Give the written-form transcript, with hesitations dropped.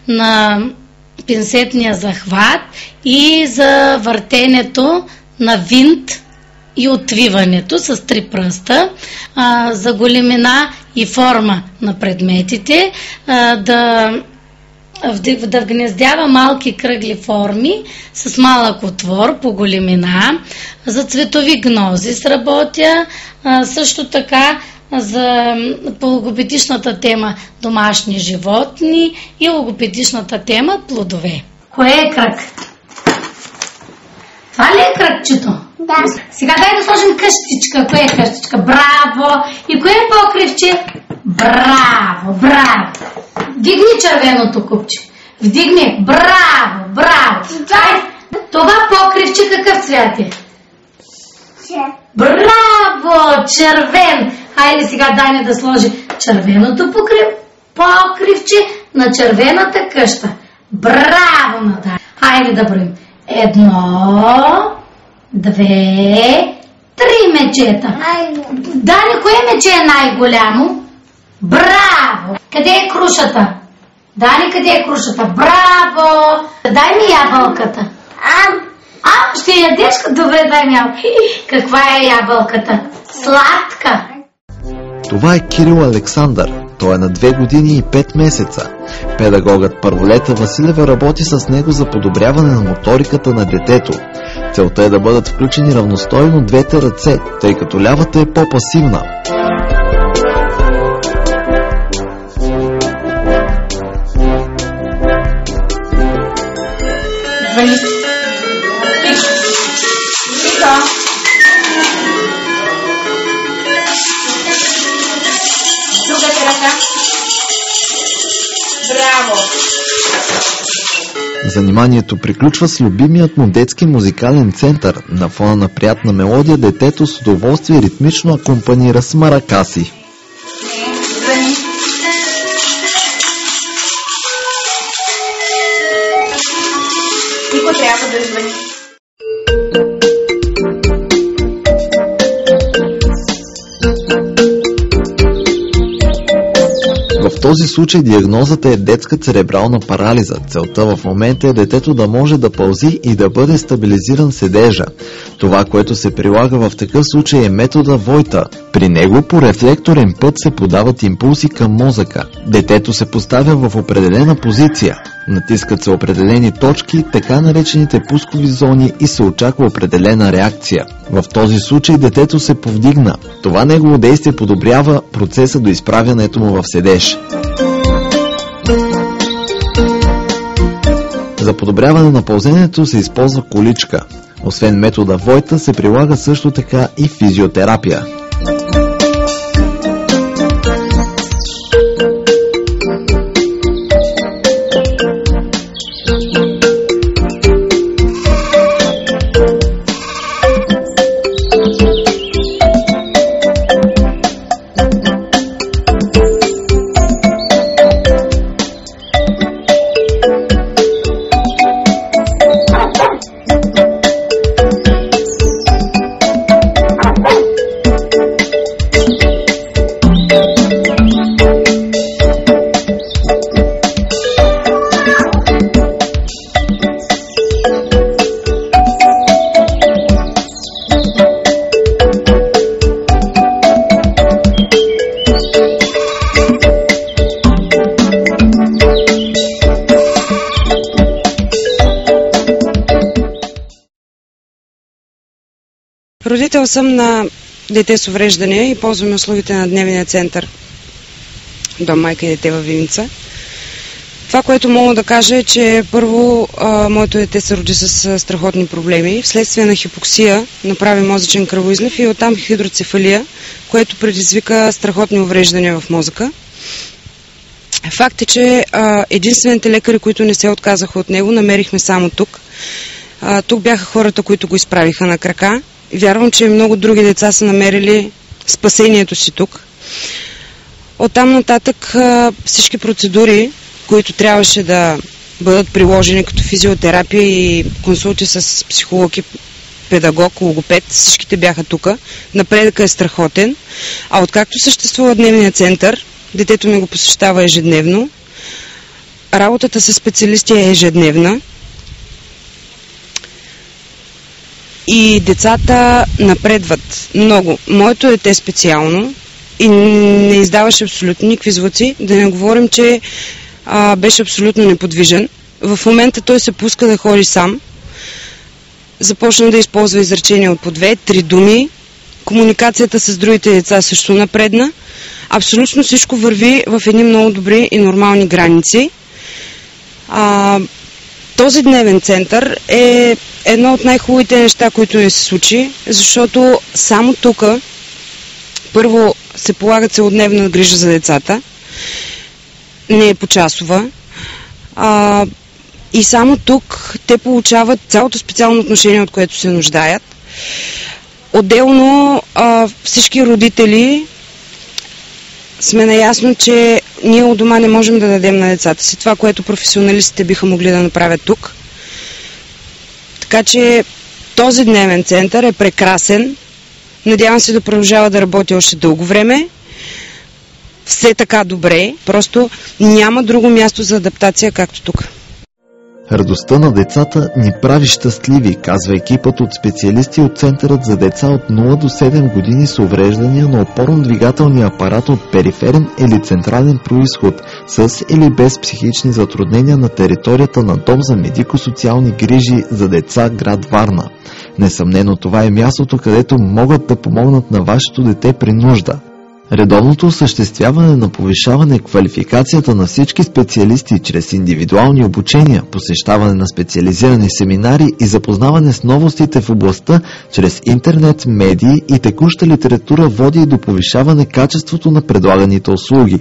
на пинцетния захват и за въртенето на винт и отвиването с 3 пръста, за големина и форма на предметите, да вгнездява малки кръгли форми с малък отвор по големина, за цветови гнози сработя, също така по логопедичната тема домашни животни и логопедичната тема плодове. Кое е кръг? Това ли е кръгчето? Да. Сега дай да сложим къщичка. Кое е къщичка? Браво! И кое е покривче? Браво, браво! Вдигни червеното купче. Вдигни. Браво, браво! Това покривче какъв цвят е? Браво! Червен! Хайде сега Дани да сложи червеното покривче на червената къща. Браво на Дани! Хайде да броим. 1, 2, 3 мечета. Дани, кое мече е най-голямо? Браво! Къде е крушата? Дани, къде е крушата? Браво! Дай ми ябълката. Ще ядеш? Добре, дай ми ябълката. Каква е ябълката? Сладка! Това е Кирил Александър. Той е на 2 години и 5 месеца. Педагогът Първолета Василева работи с него за подобряване на моториката на детето. Целта е да бъдат включени равностойно двете ръце, тъй като лявата е по-пасивна. Браво! Заниманието приключва с любимият му детски музикален център. На фона на приятна мелодия детето с удоволствие ритмично акомпанира с маракаси. Никой трябва да извъни. В този случай диагнозата е детска церебрална парализа. Целта в момента е детето да може да пълзи и да бъде стабилизиран седежа. Това, което се прилага в такъв случай, е метода Войта. При него по рефлекторен път се подават импулси към мозъка. Детето се поставя в определена позиция. Натискат се определени точки, така наречените пускови зони, и се очаква определена реакция. В този случай детето се повдигна. Това негово действие подобрява процеса до изправянето му в седеж. За подобряване на пълзенето се използва количка. Освен метода Войта се прилага също така и физиотерапия. Родител съм на дете с увреждане и ползваме услугите на дневния център Дом майка и дете във Виница. Това, което мога да кажа, е, че първо моето дете се роди с страхотни проблеми. Вследствие на хипоксия направи мозъчен кръвоизлив и оттам хидроцефалия, което предизвика страхотни увреждания в мозъка. Факт е, че единствените лекари, които не се отказаха от него, намерихме само тук. Тук бяха хората, които го изправиха на крака. Вярвам, че много други деца са намерили спасението си тук. Оттам нататък всички процедури, които трябваше да бъдат приложени като физиотерапия и консулти с психолог и педагог, логопед, всичките бяха тук. Напредъка е страхотен. А откакто съществува дневния център, детето ми го посещава ежедневно. работата с специалисти е ежедневна и децата напредват много. Моето дете специално и не издаваше абсолютно никакви звуци, да не говорим, че беше абсолютно неподвижен. В момента той се пуска да ходи сам. Започна да използва изречения от по 2-3 думи. Комуникацията с другите деца също напредна. Абсолютно всичко върви в едни много добри и нормални граници. Този дневен център е едно от най-хубавите неща, които ни се случи, защото само тук първо се полага целодневна грижа за децата, не е почасова, и само тук те получават цялото специално отношение, от което се нуждаят. Отделно всички родители сме наясно, че ние от дома не можем да дадем на децата си това, което професионалистите биха могли да направят тук. Така че този дневен център е прекрасен. Надявам се да продължава да работи още дълго време. Все така добре. Просто няма друго място за адаптация, както тук. Радостта на децата ни прави щастливи, казва екипът от специалисти от Центърът за деца от 0 до 7 години с увреждания на опорно-двигателния апарат от периферен или централен произход, с или без психични затруднения на територията на Дом за медико-социални грижи за деца, град Варна. Несъмнено това е мястото, където могат да помогнат на вашето дете при нужда. Редовното осъществяване на повишаване квалификацията на всички специалисти чрез индивидуални обучения, посещаване на специализирани семинари и запознаване с новостите в областта чрез интернет, медии и текуща литература води до повишаване качеството на предлаганите услуги.